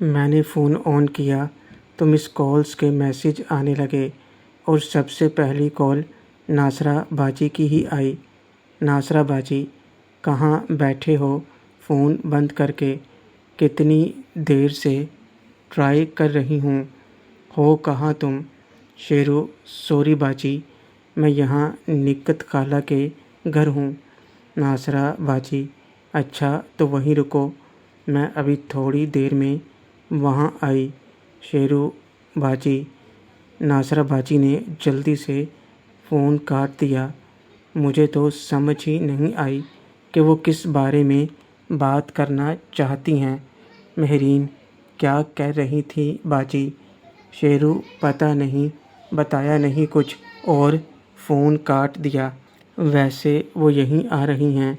میں نے phone on کیا تو مس کالز کے میسیج آنے لگے اور سب سے پہلی کال ناصرہ باجی کی ہی آئی۔ ناصرہ باجی، کہاں بیٹھے ہو فون بند کر کے؟ کتنی دیر سے ٹرائی کر رہی ہوں، ہو کہاں تم؟ شیرو، سوری باجی، میں یہاں نکت خالہ کے گھر ہوں۔ ناصرہ باجی، اچھا تو وہیں رکو، میں ابھی تھوڑی دیر میں وہاں آئی۔ شیرو باجی، ناصرہ باجی نے جلدی سے فون کاٹ دیا۔ مجھے تو سمجھ ہی نہیں آئی کہ وہ کس بارے میں بات کرنا چاہتی ہیں۔ مہرین، کیا کہہ رہی تھی باجی؟ شیرو، پتہ نہیں، بتایا نہیں کچھ اور فون کاٹ دیا۔ ویسے وہ یہیں آ رہی ہیں،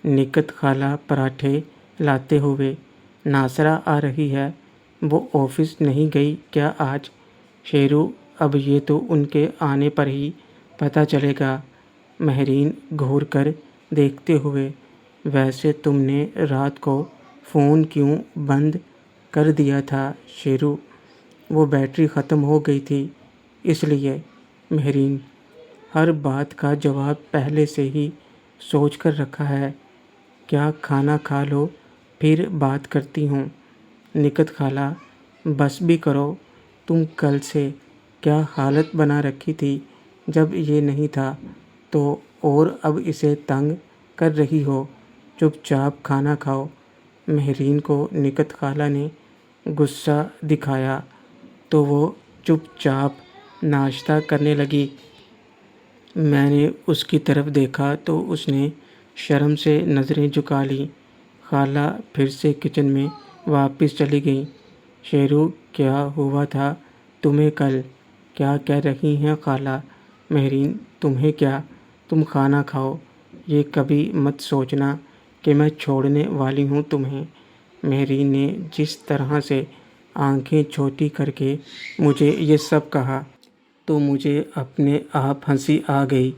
نکت خالہ پراٹھے لاتے ہوئے۔ ناصرہ آ رہی ہے، وہ آفس نہیں گئی کیا آج؟ شیرو، اب یہ تو ان کے آنے پر ہی پتہ چلے گا۔ مہرین گھور کر دیکھتے ہوئے، ویسے تم نے رات کو فون کیوں بند کر دیا تھا شیرو؟ وہ بیٹری ختم ہو گئی تھی اس لیے۔ مہرین، ہر بات کا جواب پہلے سے ہی سوچ کر رکھا ہے، کیا کھانا کھا لو پھر بات کرتی ہوں۔ نکت خالہ، بس بھی کرو، تم کل سے کیا حالت بنا رکھی تھی جب یہ نہیں تھا تو، اور اب اسے تنگ کر رہی ہو۔ چپ چاپ کھانا کھاؤ۔ مہرین کو نکت خالہ نے غصہ دکھایا تو وہ چپ چاپ ناشتہ کرنے لگی۔ میں نے اس کی طرف دیکھا تو اس نے شرم سے نظریں جھکا لیں۔ خالہ پھر سے کچن میں واپس چلی گئیں۔ شیرو، کیا ہوا تھا تمہیں کل؟ کیا کہہ رہی ہیں خالہ؟ مہرین، تمہیں کیا، تم کھانا کھاؤ، یہ کبھی مت سوچنا کہ میں چھوڑنے والی ہوں تمہیں۔ مہرین نے جس طرح سے آنکھیں چھوٹی کر کے مجھے یہ سب کہا تو مجھے اپنے آپ ہنسی آ گئی۔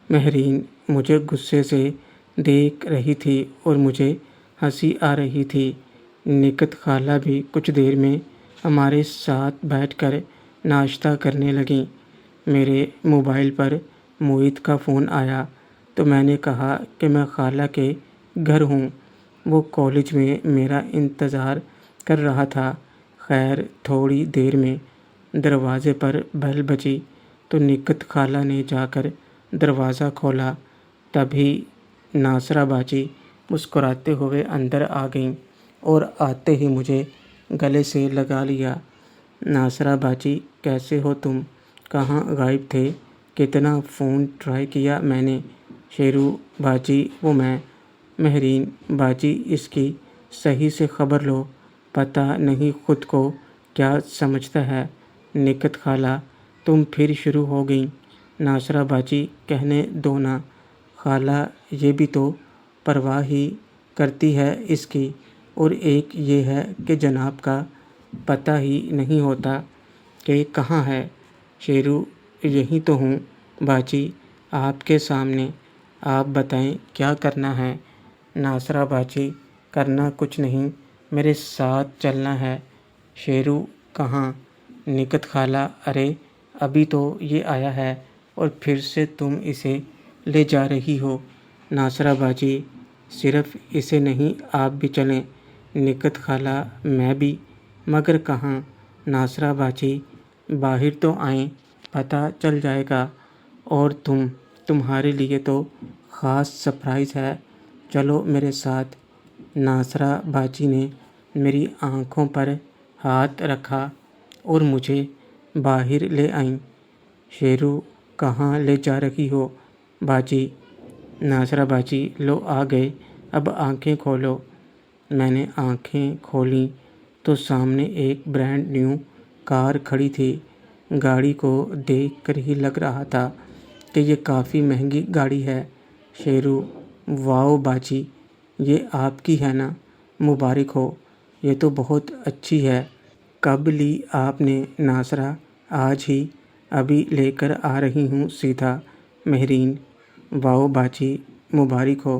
مہرین مجھے غصے سے دیکھ رہی تھی اور مجھے ہنسی آ رہی تھی۔ نکت خالہ بھی کچھ دیر میں ہمارے ساتھ بیٹھ کر ناشتہ کرنے لگیں۔ میرے موبائل پر موہت کا فون آیا تو میں نے کہا کہ میں خالہ کے گھر ہوں، وہ کالج میں میرا انتظار کر رہا تھا۔ خیر تھوڑی دیر میں دروازے پر بیل بجی تو نکت خالہ نے جا کر دروازہ کھولا۔ تبھی ناصرہ باجی مسکراتے ہوئے اندر آ گئیں اور آتے ہی مجھے گلے سے لگا لیا۔ ناصرہ باجی، کیسے ہو تم؟ کہاں غائب تھے؟ کتنا فون ٹرائی کیا میں نے۔ شیرو باجی، وہ میں۔ مہرین باجی، اس کی صحیح سے خبر لو، پتہ نہیں خود کو کیا سمجھتا ہے۔ نکت خالہ، تم پھر شروع ہو گئیں۔ ناصرہ باجی، کہنے دو نا خالہ، یہ بھی تو پرواہ ہی کرتی ہے اس کی، اور ایک یہ ہے کہ جناب کا پتہ ہی نہیں ہوتا کہ کہاں ہے۔ شیرو، یہیں تو ہوں باجی، آپ کے سامنے، آپ بتائیں کیا کرنا ہے؟ ناصرہ باجی، کرنا کچھ نہیں، میرے ساتھ چلنا ہے۔ شیرو، کہاں؟ نکت خالہ، ارے ابھی تو یہ آیا ہے اور پھر سے تم اسے لے جا رہی ہو۔ ناصرہ باجی، صرف اسے نہیں، آپ بھی چلیں۔ نکت خالہ، میں بھی، مگر کہاں؟ ناصرہ باجی، باہر تو آئیں، پتہ چل جائے گا، اور تمہارے لیے تو خاص سرپرائز ہے، چلو میرے ساتھ۔ ناصرہ باجی نے میری آنکھوں پر ہاتھ رکھا اور مجھے باہر لے آئیں۔ شیرو، کہاں لے جا رہی ہو باجی؟ ناصرہ باجی، لو آ گئے، اب آنکھیں کھولو۔ میں نے آنکھیں کھولیں تو سامنے ایک برانڈ نیو کار کھڑی تھی۔ گاڑی کو دیکھ کر ہی لگ رہا تھا کہ یہ کافی مہنگی گاڑی ہے۔ شیرو، واؤ باجی، یہ آپ کی ہے نا؟ مبارک ہو، یہ تو بہت اچھی ہے۔ کب لی آپ نے؟ ناصرہ، آج ہی، ابھی لے کر آ رہی ہوں سیدھا۔ مہرین، واؤ باجی، مبارک ہو۔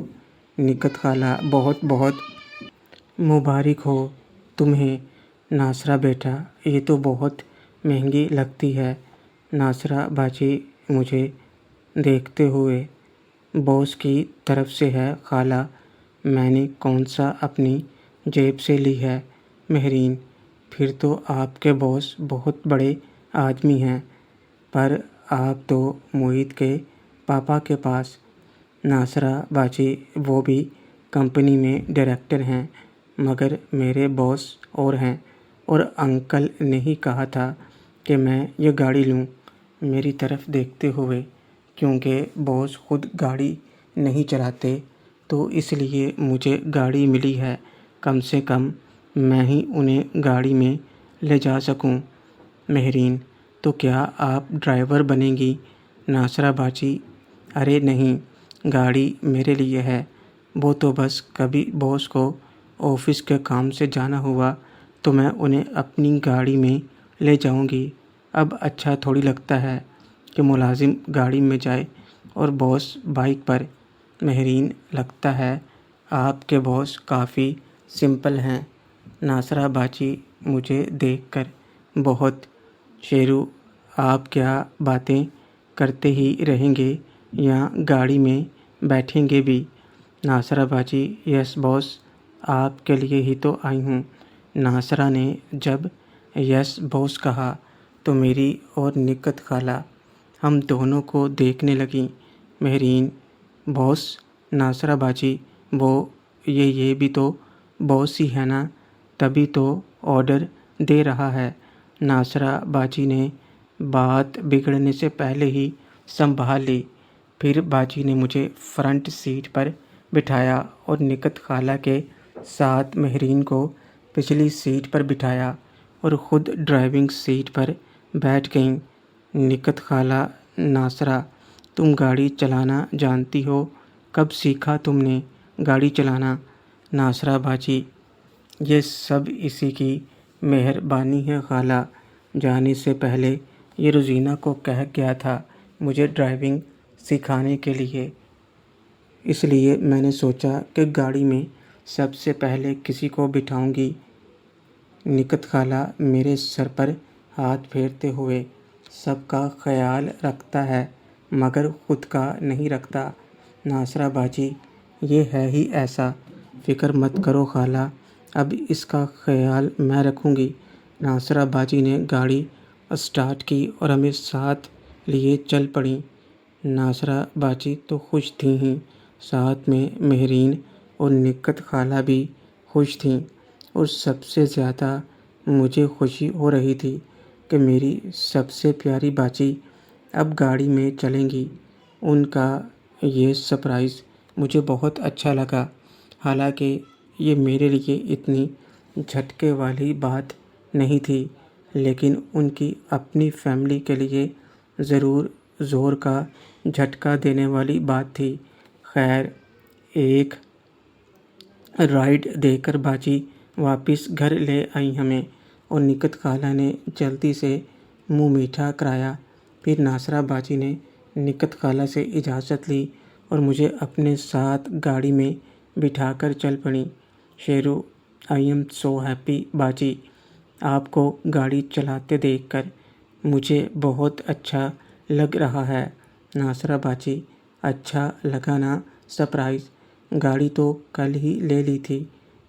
نکت خالہ، بہت بہت مبارک ہو تمہیں۔ ناصرہ بیٹا یہ تو بہت مہنگی لگتی ہے۔ ناصرہ باجی مجھے دیکھتے ہوئے، باس کی طرف سے ہے خالہ، میں نے کون سا اپنی جیب سے لی ہے؟ مہرین: پھر تو آپ کے باس بہت بڑے آدمی ہیں، پر آپ تو موہت کے پاپا کے پاس۔ ناصرہ باجی: وہ بھی کمپنی میں ڈائریکٹر ہیں، مگر میرے باس اور ہیں، اور انکل نے ہی کہا تھا کہ میں یہ گاڑی لوں، میری طرف دیکھتے ہوئے، کیونکہ باس خود گاڑی نہیں چلاتے، تو اس لیے مجھے گاڑی ملی ہے، کم سے کم میں ہی انہیں گاڑی میں لے جا سکوں۔ مہرین: تو کیا آپ ڈرائیور بنیں گی؟ ناصرہ باجی: ارے نہیں، گاڑی میرے لیے ہے، وہ تو بس کبھی باس کو آفس کے کام سے جانا ہوا تو میں انہیں اپنی گاڑی میں لے جاؤں گی۔ اب اچھا تھوڑی لگتا ہے کہ ملازم گاڑی میں جائے اور باس بائک پر۔ مہرین: لگتا ہے آپ کے باس کافی سمپل ہیں۔ ناصرہ باجی مجھے دیکھ کر: بہت۔ شیرو: آپ کیا باتیں کرتے ہی رہیں گے یا گاڑی میں بیٹھیں گے بھی؟ ناصرہ باجی: یس باس، آپ کے لیے ہی تو آئی ہوں۔ ناصرہ نے جب یس باس کہا تو میری اور نکت خالہ ہم دونوں کو دیکھنے لگیں۔ مہرین: باس؟ ناصرہ باجی: وہ یہ بھی تو باس ہی ہے نا، تبھی تو آرڈر دے رہا ہے۔ ناصرہ باجی نے بات بگڑنے سے پہلے ہی سنبھال لی۔ پھر باجی نے مجھے فرنٹ سیٹ پر بٹھایا اور نکت خالہ کے ساتھ مہرین کو پچھلی سیٹ پر بٹھایا اور خود ڈرائیونگ سیٹ پر بیٹھ گئیں۔ نکت خالہ: ناصرہ، تم گاڑی چلانا جانتی ہو؟ کب سیکھا تم نے گاڑی چلانا؟ ناصرہ باجی: یہ سب اسی کی مہربانی ہے خالہ، جانے سے پہلے یہ روزینہ کو کہہ گیا تھا مجھے ڈرائیونگ سکھانے کے لیے، اس لیے میں نے سوچا کہ گاڑی میں سب سے پہلے کسی کو بٹھاؤں گی۔ نکت خالہ میرے سر پر ہاتھ پھیرتے ہوئے: سب کا خیال رکھتا ہے مگر خود کا نہیں رکھتا۔ ناصرہ باجی: یہ ہے ہی ایسا، فکر مت کرو خالہ، اب اس کا خیال میں رکھوں گی۔ ناصرہ باجی نے گاڑی اسٹارٹ کی اور ہمیں ساتھ لیے چل پڑیں۔ ناصرہ باجی تو خوش تھیں ہی، ساتھ میں مہرین اور نکت خالہ بھی خوش تھیں، اور سب سے زیادہ مجھے خوشی ہو رہی تھی کہ میری سب سے پیاری باجی اب گاڑی میں چلیں گی۔ ان کا یہ سرپرائز مجھے بہت اچھا لگا، حالانکہ یہ میرے لیے اتنی جھٹکے والی بات نہیں تھی، لیکن ان کی اپنی فیملی کے لیے ضرور زور کا جھٹکا دینے والی بات تھی۔ خیر، ایک رائڈ دے کر باجی واپس گھر لے آئیں ہمیں، اور نکت خالہ نے جلدی سے منہ میٹھا کرایا۔ پھر ناصرہ باجی نے نکت خالہ سے اجازت لی اور مجھے اپنے ساتھ گاڑی میں بٹھا کر چل پڑیں۔ شیرو: آئی ایم سو ہیپی باجی، آپ کو گاڑی چلاتے دیکھ کر مجھے بہت اچھا لگ رہا ہے۔ ناصرہ باجی: اچھا لگا نا سرپرائز؟ گاڑی تو کل ہی لے لی تھی،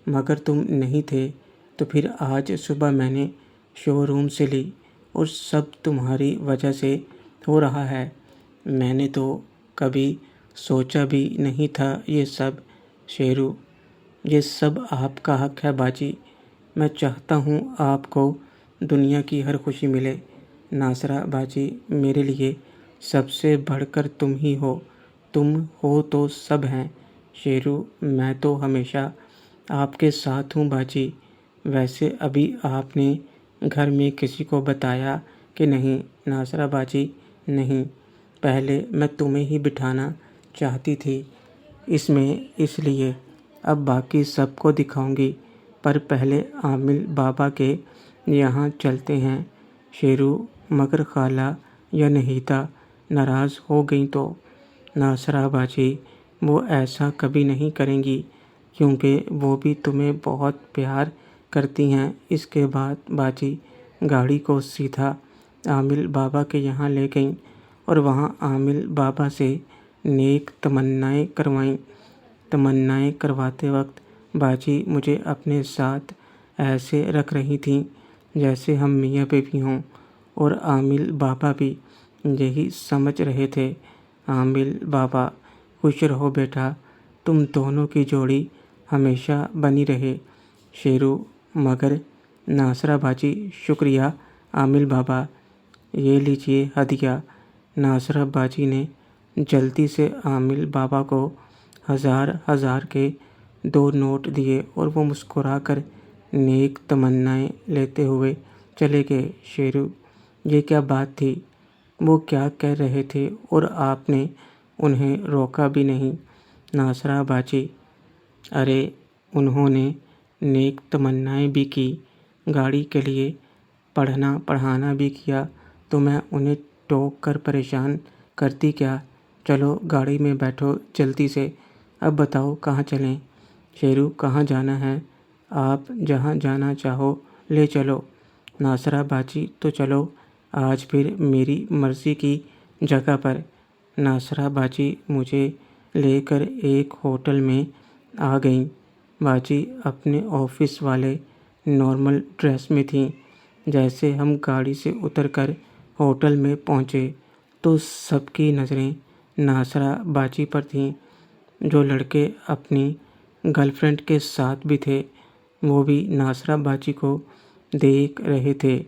مگر تم نہیں تھے، تو پھر آج صبح میں نے شو روم سے لی، اور سب تمہاری وجہ سے ہو رہا ہے۔ میں نے تو کبھی سوچا بھی نہیں تھا یہ سب۔ شیرو: یہ سب آپ کا حق ہے باجی، میں چاہتا ہوں آپ کو دنیا کی ہر خوشی ملے۔ ناصرہ باجی: میرے لیے سب سے بڑھ کر تم ہی ہو، تم ہو تو سب ہیں۔ شیرو: میں تو ہمیشہ آپ کے ساتھ ہوں باجی۔ ویسے ابھی آپ نے گھر میں کسی کو بتایا کہ نہیں؟ ناصرہ باجی: نہیں، پہلے میں تمہیں ہی بٹھانا چاہتی تھی اس لیے، اب باقی سب کو دکھاؤں گی، پر پہلے عامل بابا کے یہاں چلتے ہیں۔ شیرو: مگر خالہ یا نہیتا ناراض ہو گئیں تو؟ ناصرہ باجی: وہ ایسا کبھی نہیں کریں گی، کیونکہ وہ بھی تمہیں بہت پیار کرتی ہیں۔ اس کے بعد باجی گاڑی کو سیدھا عامل بابا کے یہاں لے گئیں اور وہاں عامل بابا سے نیک تمنائیں کروائیں۔ تمنائیں کرواتے وقت باجی مجھے اپنے ساتھ ایسے رکھ رہی تھیں جیسے ہم میاں بیوی ہوں، اور عامل بابا بھی یہی سمجھ رہے تھے۔ عامل بابا: خوش رہو بیٹا، تم دونوں کی جوڑی ہمیشہ بنی رہے۔ شیرو: مگر ناصرہ باجی: شکریہ عامل بابا، یہ لیجئے ہدیہ۔ ناصرہ باجی نے جلدی سے عامل بابا کو 1000 کے 2 نوٹ دیے اور وہ مسکرا کر نیک تمنائیں لیتے ہوئے چلے گئے۔ شیرو: یہ کیا بات تھی؟ وہ کیا کہہ رہے تھے اور آپ نے انہیں روکا بھی نہیں؟ ناصرہ باجی: ارے انہوں نے نیک تمنائیں بھی کی، گاڑی کے لیے پڑھنا پڑھانا بھی کیا، تو میں انہیں ٹوک کر پریشان کرتی کیا؟ چلو گاڑی میں بیٹھو جلدی سے، اب بتاؤ کہاں چلیں؟ شیرو: کہاں جانا ہے؟ آپ جہاں جانا چاہو لے چلو۔ ناصرہ باجی: تو چلو آج پھر میری مرضی کی جگہ پر۔ ناصرہ باجی مجھے لے کر ایک ہوٹل میں آ گئیں۔ باجی اپنے آفس والے نارمل ڈریس میں تھیں۔ جیسے ہم گاڑی سے اتر کر ہوٹل میں پہنچے تو سب کی نظریں ناصرہ باجی پر تھیں۔ جو لڑکے اپنی گرل فرینڈ کے ساتھ بھی تھے وہ بھی ناصرہ باجی کو دیکھ رہے تھے۔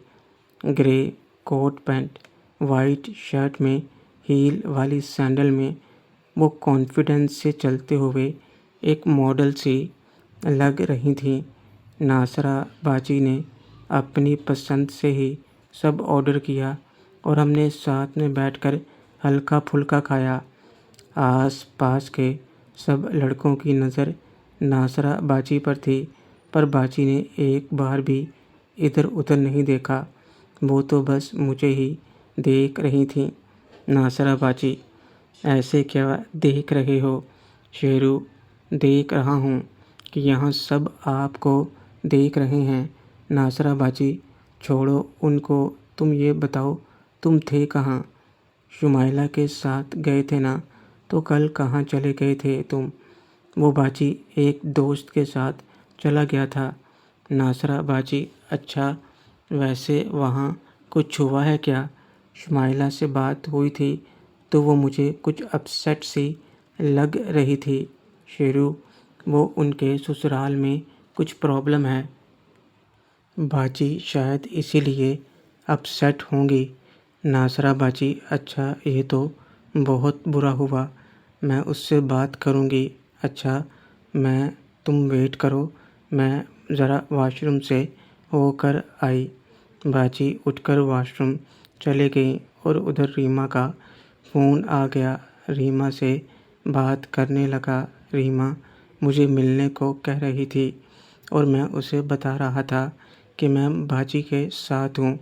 گرے کوٹ پینٹ، وائٹ شرٹ میں ہیل والی سینڈل میں وہ کانفیڈنس سے چلتے ہوئے ایک ماڈل سی لگ رہی تھیں۔ ناصرہ باجی نے اپنی پسند سے ہی سب آرڈر کیا اور ہم نے ساتھ میں بیٹھ کر ہلکا پھلکا کھایا۔ آس پاس کے سب لڑکوں کی نظر ناصرہ باجی پر تھی، پر باجی نے ایک بار بھی ادھر ادھر نہیں دیکھا، وہ تو بس مجھے ہی دیکھ رہی تھیں۔ ناصرہ باجی: ایسے کیا دیکھ رہے ہو؟ شیرو: دیکھ رہا ہوں کہ یہاں سب آپ کو دیکھ رہے ہیں۔ ناصرہ باجی: چھوڑو ان کو، تم یہ بتاؤ تم تھے کہاں؟ شمائلہ کے ساتھ گئے تھے نا، تو کل کہاں چلے گئے تھے تم؟ وہ باجی ایک دوست کے ساتھ چلا گیا تھا۔ ناصرہ باجی: اچھا، ویسے وہاں کچھ ہوا ہے کیا؟ شمائلہ سے بات ہوئی تھی تو وہ مجھے کچھ اپسیٹ سی لگ رہی تھی۔ شیرو: وہ ان کے سسرال میں کچھ پرابلم ہے۔ باجی: شاید اسی لیے اپسیٹ ہوں گی۔ ناصرہ باجی: اچھا، یہ تو بہت برا ہوا، میں اس سے بات کروں گی۔ اچھا، تم ویٹ کرو، میں ذرا واش روم سے ہو کر آئی۔ باجی اٹھ کر واش روم چلے گئیں اور ادھر ریما کا فون آ گیا۔ ریما سے بات کرنے لگا۔ ریما مجھے ملنے کو کہہ رہی تھی اور میں اسے بتا رہا تھا کہ میں باجی کے ساتھ ہوں۔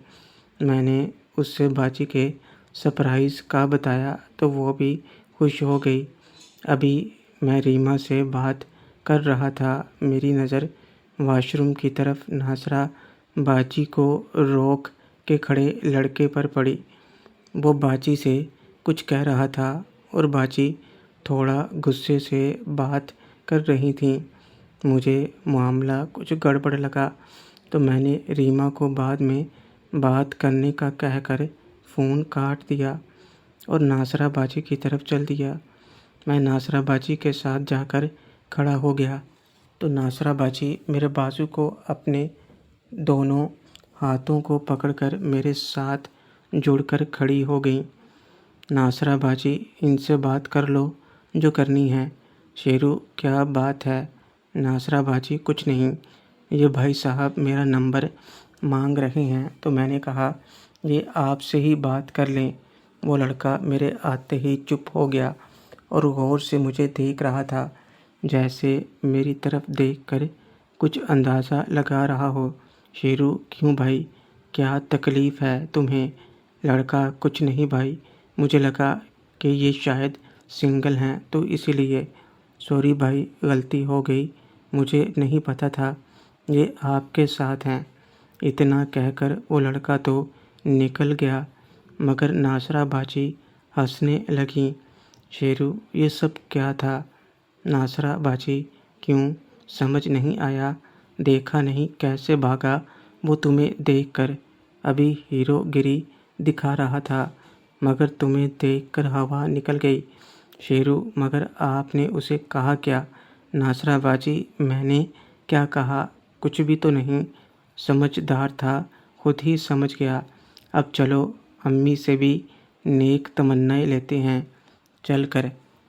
میں نے اس سے باجی کے سرپرائز کا بتایا تو وہ بھی خوش ہو گئی۔ ابھی میں ریما سے بات کر رہا تھا، میری نظر واش روم کی طرف ناصرہ باجی کو روک کے کھڑے لڑکے پر پڑی۔ وہ باجی سے کچھ کہہ رہا تھا اور باجی تھوڑا غصے سے بات کر رہی تھیں۔ مجھے معاملہ کچھ گڑبڑ لگا تو میں نے ریما کو بعد میں بات کرنے کا کہہ کر فون کاٹ دیا اور ناصرہ باجی کی طرف چل دیا۔ میں ناصرہ باجی کے ساتھ جا کر کھڑا ہو گیا تو ناصرہ باجی میرے بازو کو اپنے دونوں ہاتھوں کو پکڑ کر میرے ساتھ جڑ کر کھڑی ہو گئیں۔ ناصرہ باجی: ان سے بات کر لو جو کرنی ہے۔ شیرو: کیا بات ہے؟ ناصرہ باجی: کچھ نہیں، یہ بھائی صاحب میرا نمبر مانگ رہے ہیں تو میں نے کہا یہ آپ سے ہی بات کر لیں۔ وہ لڑکا میرے آتے ہی چپ ہو گیا اور غور سے مجھے دیکھ رہا تھا، جیسے میری طرف دیکھ کر کچھ اندازہ لگا رہا ہو۔ شیرو: کیوں بھائی، کیا تکلیف ہے تمہیں؟ لڑکا: کچھ نہیں بھائی، مجھے لگا کہ یہ شاید سنگل ہیں تو اسی لیے۔ سوری بھائی، غلطی ہو گئی، مجھے نہیں پتہ تھا۔ یہ آپ کے ساتھ ہیں۔ اتنا کہہ کر وہ لڑکا تو نکل گیا، مگر ناصرہ باجی ہنسنے لگیں۔ شیرو، یہ سب کیا تھا؟ ناصرہ باجی، کیوں سمجھ نہیں آیا؟ دیکھا نہیں کیسے بھاگا وہ تمہیں دیکھ کر؟ ابھی ہیرو گری دکھا رہا تھا، مگر تمہیں دیکھ کر ہوا نکل گئی۔ شیرو، مگر آپ نے اسے کہا کیا؟ ناصرہ باجی، میں نے کیا کہا؟ کچھ بھی تو نہیں، سمجھدار تھا، خود ہی سمجھ گیا۔ اب چلو امی سے بھی نیک تمنائیں لیتے ہیں چل کر۔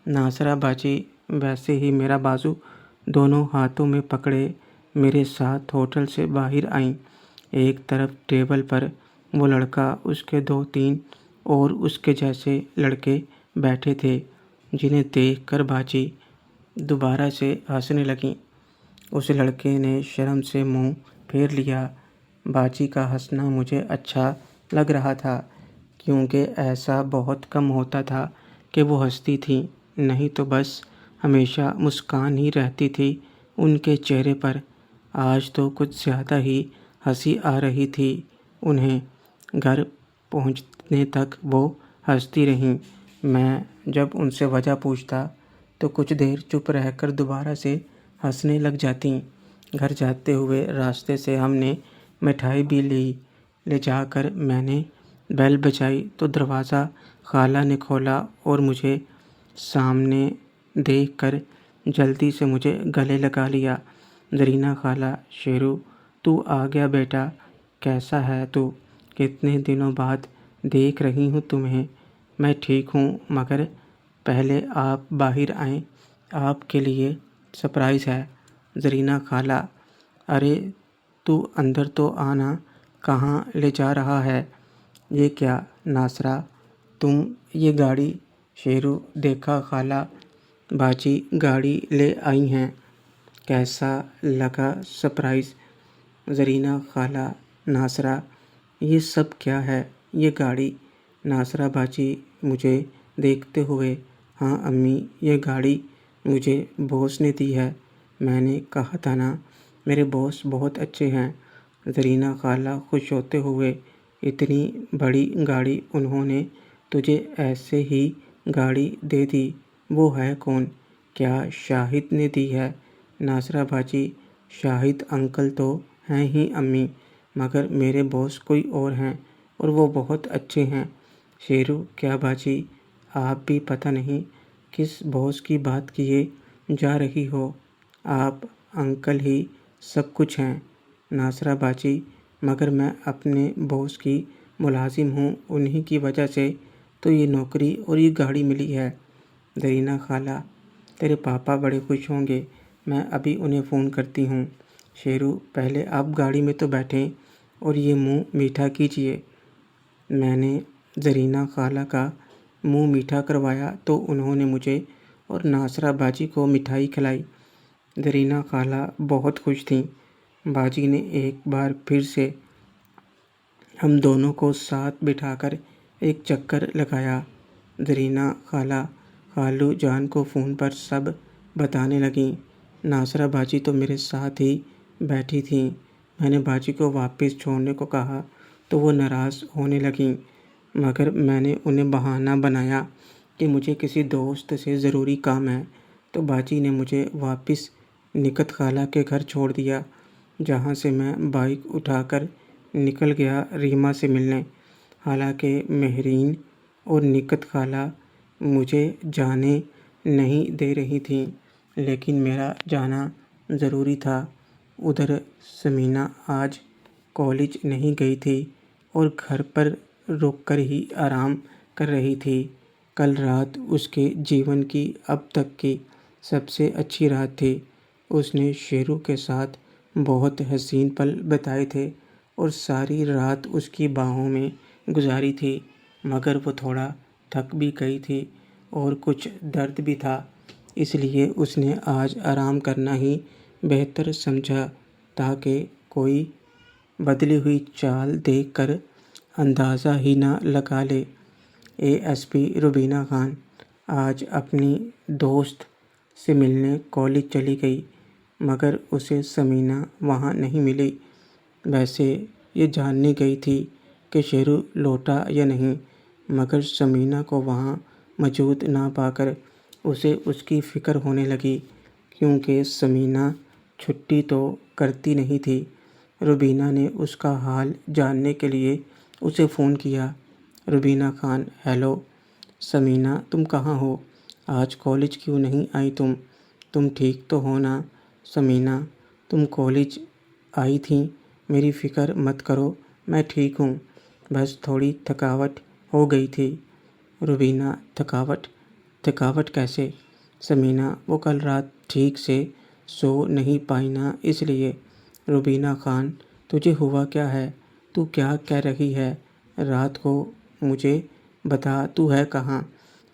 ناصرہ باجی ویسے ہی میرا بازو دونوں ہاتھوں میں پکڑے میرے ساتھ ہوٹل سے باہر آئیں۔ ایک طرف ٹیبل پر وہ لڑکا، اس کے 2-3 اور اس کے جیسے لڑکے بیٹھے تھے، جنہیں دیکھ کر باجی دوبارہ سے ہنسنے لگیں۔ اس لڑکے نے شرم سے منہ پھیر لیا۔ باجی کا ہنسنا مجھے اچھا لگ رہا تھا، کیونکہ ایسا بہت کم ہوتا تھا کہ وہ ہنستی تھیں، نہیں تو بس ہمیشہ مسکان ہی رہتی تھی ان کے چہرے پر۔ آج تو کچھ زیادہ ہی ہنسی آ رہی تھی انہیں۔ گھر پہنچنے تک وہ ہنستی رہیں۔ میں جب ان سے وجہ پوچھتا تو کچھ دیر چپ رہ کر دوبارہ سے ہنسنے لگ جاتیں۔ گھر جاتے ہوئے راستے سے ہم نے مٹھائی بھی لے جا کر میں نے بیل بجائی تو دروازہ خالہ نے کھولا اور مجھے سامنے دیکھ کر جلدی سے مجھے گلے لگا لیا۔ زرینہ خالہ، شیرو تو آ گیا بیٹا، کیسا ہے تو؟ کتنے دنوں بعد دیکھ رہی ہوں تمہیں۔ میں ٹھیک ہوں، مگر پہلے آپ باہر آئیں، آپ کے لیے سرپرائز ہے۔ زرینہ خالہ، ارے تو اندر تو آنا، کہاں لے جا رہا ہے؟ یہ کیا ناصرہ، تم یہ گاڑی؟ شیرو، دیکھا خالہ باجی گاڑی لے آئی ہیں، کیسا لگا سرپرائز؟ زرینہ خالہ، ناصرہ، یہ سب کیا ہے؟ یہ گاڑی؟ ناصرہ باجی مجھے دیکھتے ہوئے، ہاں امی، یہ گاڑی مجھے باس نے دی ہے، میں نے کہا تھا نا میرے باس بہت اچھے ہیں۔ زرینہ خالہ خوش ہوتے ہوئے، اتنی بڑی گاڑی انہوں نے تجھے ایسے ہی گاڑی دے دی؟ وہ ہے کون؟ کیا شاہد نے دی ہے؟ ناصرہ باجی، شاہد انکل تو ہیں ہی امی، مگر میرے باس کوئی اور ہیں اور وہ بہت اچھے ہیں۔ شیرو، کیا باجی آپ بھی پتہ نہیں کس باس کی بات کیے جا رہی ہو؟ آپ انکل ہی سب کچھ ہیں۔ ناصرہ باجی، مگر میں اپنے باس کی ملازم ہوں، انہی کی وجہ سے تو یہ نوکری اور یہ گاڑی ملی ہے۔ زرینہ خالہ، تیرے پاپا بڑے خوش ہوں گے، میں ابھی انہیں فون کرتی ہوں۔ شیرو، پہلے آپ گاڑی میں تو بیٹھیں اور یہ منہ میٹھا کیجئے۔ میں نے زرینہ خالہ کا منہ میٹھا کروایا تو انہوں نے مجھے اور ناصرہ باجی کو مٹھائی کھلائی۔ زرینہ خالہ بہت خوش تھیں۔ باجی نے ایک بار پھر سے ہم دونوں کو ساتھ بٹھا کر ایک چکر لگایا۔ زرینہ خالہ خالو جان کو فون پر سب بتانے لگیں۔ ناصرہ باجی تو میرے ساتھ ہی بیٹھی تھیں۔ میں نے باجی کو واپس چھوڑنے کو کہا تو وہ ناراض ہونے لگیں، مگر میں نے انہیں بہانہ بنایا کہ مجھے کسی دوست سے ضروری کام ہے، تو باجی نے مجھے واپس نکت خالہ کے گھر چھوڑ دیا، جہاں سے میں بائک اٹھا کر نکل گیا ریما سے ملنے۔ حالانکہ مہرین اور نکت خالہ مجھے جانے نہیں دے رہی تھیں، لیکن میرا جانا ضروری تھا۔ ادھر ثمینہ آج کالج نہیں گئی تھی اور گھر پر رک کر ہی آرام کر رہی تھی۔ کل رات اس کے جیون کی اب تک کی سب سے اچھی رات تھی۔ اس نے شیرو کے ساتھ بہت حسین پل بتائے تھے اور ساری رات اس کی باہوں میں گزاری تھی، مگر وہ تھوڑا تھک بھی گئی تھی اور کچھ درد بھی تھا، اس لیے اس نے آج آرام کرنا ہی بہتر سمجھا تاکہ کوئی بدلی ہوئی چال دیکھ کر اندازہ ہی نہ لگا لے۔ A S P Rubina Khan آج اپنی دوست سے ملنے کالج چلی گئی، مگر اسے سمینہ وہاں نہیں ملی۔ ویسے یہ جاننے گئی تھی کہ شیرو لوٹا یا نہیں، مگر سمینہ کو وہاں موجود نہ پا کر اسے اس کی فکر ہونے لگی، کیونکہ سمینہ چھٹی تو کرتی نہیں تھی۔ روبینہ نے اس کا حال جاننے کے لیے اسے فون کیا۔ روبینہ خان: ہیلو سمینہ، تم کہاں ہو؟ آج کالج کیوں نہیں آئی تم ٹھیک تو ہو نا؟ سمینہ: تم کالج آئی تھیں؟ میری فکر مت کرو، میں ٹھیک ہوں، بس تھوڑی تھکاوٹ ہو گئی تھی۔ روبینہ: تھکاوٹ کیسے؟ سمینہ: وہ کل رات ٹھیک سے سو نہیں پائی نا، اس لیے۔ روبینہ خان: تجھے ہوا کیا ہے؟ تو کیا کہہ رہی ہے؟ رات کو مجھے بتا، تو ہے کہاں؟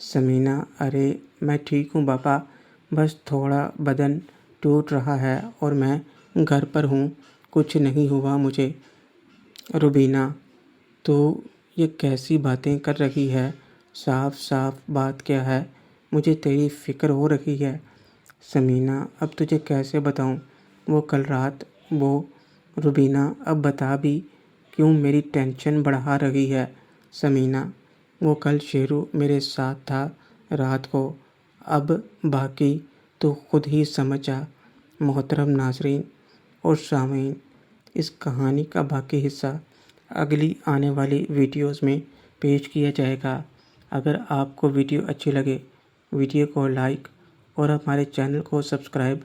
سمینہ: ارے میں ٹھیک ہوں باپا، بس تھوڑا بدن ٹوٹ رہا ہے اور میں گھر پر ہوں، کچھ نہیں ہوا مجھے۔ روبینہ: تو یہ کیسی باتیں کر رہی ہے؟ صاف صاف بات کیا ہے؟ مجھے تیری فکر ہو رہی ہے۔ سمینہ: اب تجھے کیسے بتاؤں؟ وہ کل رات روبینہ: اب بتا بھی کیوں میری ٹینشن بڑھا رہی ہے؟ سمینہ: وہ کل شیرو میرے ساتھ تھا رات کو، اب باقی تو خود ہی سمجھ جا۔ محترم ناظرین اور سامعین، اس کہانی کا باقی حصہ اگلی آنے والی ویڈیوز میں پیش کیا جائے گا۔ اگر آپ کو ویڈیو اچھی لگے، ویڈیو کو لائک اور ہمارے چینل کو سبسکرائب